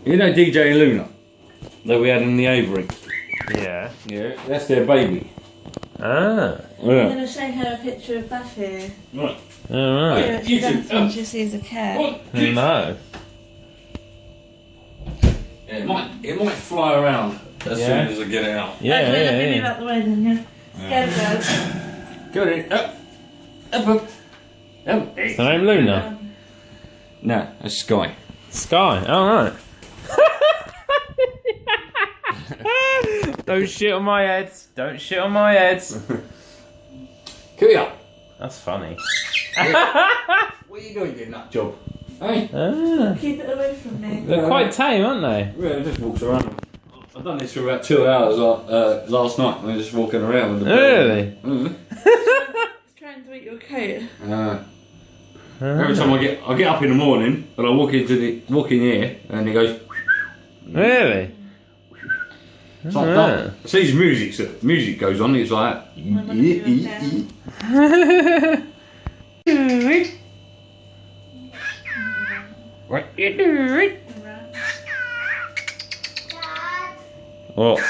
You know DJ and Luna that we had in the aviary? Yeah. Yeah, that's their baby. Ah. I'm Yeah. going to show her a picture of Buffy. Right. Alright. She doesn't think she sees a cat. No. It might fly around as soon Yeah. as I get it out. Yeah, Okay, let me move yeah. out the way then, yeah. Go, Go in. Up. Up, up. Up. Is the name Luna? No, that's Sky. Sky. Alright. Don't shit on my head. Don't shit on my head. Come here. That's funny. What are you doing, you nut job? Hey? Ah. Keep it away from me. They're quite tame, aren't they? Yeah, it just walks around. I've done this for about 2 hours last night. I'm just walking around with the Really? It's trying to eat your coat. Every time I get up in the morning and I walk in here and he goes. Really? It's like that. I see his music. So music goes on. It's like. What you doing? What?